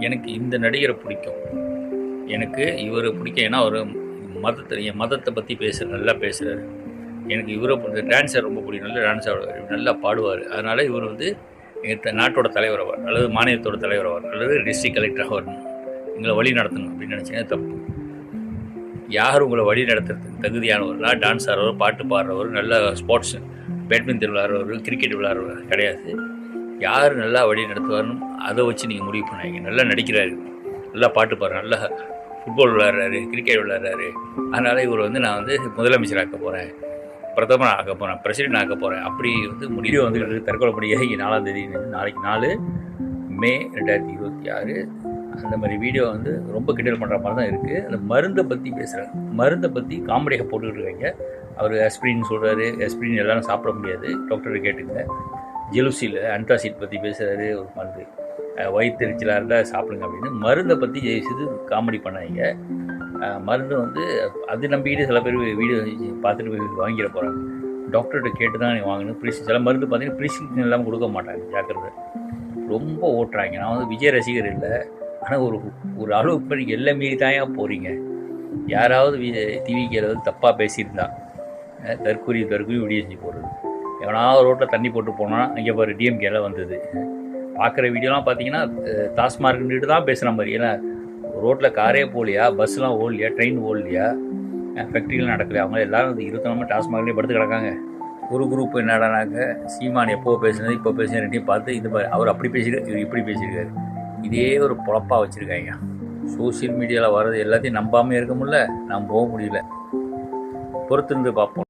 எனக்கு இந்த நடிகரை பிடிக்கும், எனக்கு இவரை பிடிக்கும். ஏன்னா அவர் என் மதத்தை பற்றி நல்லா பேசுகிறாரு. எனக்கு இவரை டான்ஸர் ரொம்ப பிடிக்கும், நல்ல டான்ஸ் ஆடுவார், நல்லா பாடுவார். அதனால் இவர் வந்து எங்கள் நாட்டோட தலைவர் ஆவார், அல்லது மாநிலத்தோட தலைவர் ஆவார், அல்லது டிஸ்ட்ரிக்ட் கலெக்டராக வரணும், எங்களை வழி நடத்தணும் அப்படின்னு நினச்சிங்கன்னா தப்பு. யார் உங்களை வழி நடத்துறதுக்கு தகுதியானவர்களா? டான்ஸ் ஆடுறவர், பாட்டு பாடுறவர், நல்ல ஸ்போர்ட்ஸ் பேட்மிண்டன் விளையாடுறவர், கிரிக்கெட் விளையாடுறவர் கிடையாது. யார் நல்லா வழி நடத்துவார்னு அதை வச்சு நீங்கள் முடிவு பண்ணாங்க. நல்லா நடிக்கிறாரு, நல்லா பாட்டு பாடுறாரு, நல்லா ஃபுட்பால் விளையாடுறாரு, கிரிக்கெட் விளையாடுறாரு. அதனால் இவர் வந்து நான் வந்து முதலமைச்சர் ஆக்க போகிறேன், பிரதமர் ஆக்க போகிறேன், பிரசிடென்ட் ஆக்க போகிறேன் அப்படி வந்து முடிவு வந்து தற்கொலை பண்ணியாக 4ஆம் தேதி, நாளைக்கு 4 மே 2026. அந்த மாதிரி வீடியோ வந்து ரொம்ப கிண்டல் பண்ணுற மாதிரி தான் இருக்குது. அந்த மருந்தை பற்றி பேசுகிறாங்க, மருந்தை பற்றி காமெடியாக போட்டுக்கிட்டு இருக்காங்க. அவர் ஆஸ்பிரின் சொல்கிறாரு, ஆஸ்பிரின் எல்லாரும் சாப்பிட முடியாது, டாக்டரை கேட்டுங்க. ஜெலுசில் அன்டாசிட் பற்றி பேசுகிறாரு, ஒரு மருந்து வயிற்றுச்சலாக இருந்தால் சாப்பிடுங்க அப்படின்னு. மருந்தை பற்றி ஜெயிச்சது காமெடி பண்ணாங்க. மருந்து வந்து அது நம்பிக்கிட்டு சில பேர் வீடியோ பார்த்துட்டு போய் வாங்கிட போகிறாங்க. டாக்டர்கிட்ட கேட்டு தான் நீ வாங்கணும். சில மருந்து பார்த்தீங்கன்னா ப்ரிஸ்கிரிப்ஷன் இல்லாமல் கொடுக்க மாட்டாங்க, ஜாக்கிரதை. ரொம்ப ஓட்டுறாங்க. நான் வந்து விஜய் ரசிகர் இல்லை, ஆனால் ஒரு அளவுக்கு பண்ணி எல்லாம் மீறி தான் போகிறீங்க. யாராவது டிவிக்கு வந்து தப்பாக பேசியிருந்தா தற்கொலை வீடியோ செஞ்சு போடுறது. எவனாவது ரோட்டில் தண்ணி போட்டு போனால் அங்கே பாரு டிஎம்கேலாம் வந்தது. பார்க்குற வீடியோலாம் பார்த்தீங்கன்னா டாஸ்மார்க்குன்ட்டு தான் பேசுகிற மாதிரி. ஏன்னா ரோட்டில் காரே போகலையா, பஸ்லாம் ஓடலையா, ட்ரெயின் ஓடலையா, ஃபேக்ட்ரிலாம் நடக்கலையா, அவங்க எல்லோரும் வந்து இருத்தனமாக டாஸ்மார்க்லேயே படுத்து கிடக்காங்க. ஒரு குரூப் என்னடானாக்க சீமான் எப்போ பேசுனது இப்போ பேசுனது ரெண்டையும் பார்த்து இது மாதிரி அவர் அப்படி பேசியிருக்காரு, இவர் இப்படி பேசியிருக்காரு. இதே ஒரு பொழப்பாக வச்சுருக்காங்க. சோசியல் மீடியாவில் வர்றது எல்லாத்தையும் நம்பாமல் இருக்க முடியல, நம்பவும் முடியல. பொறுத்திருந்து பார்ப்போம்.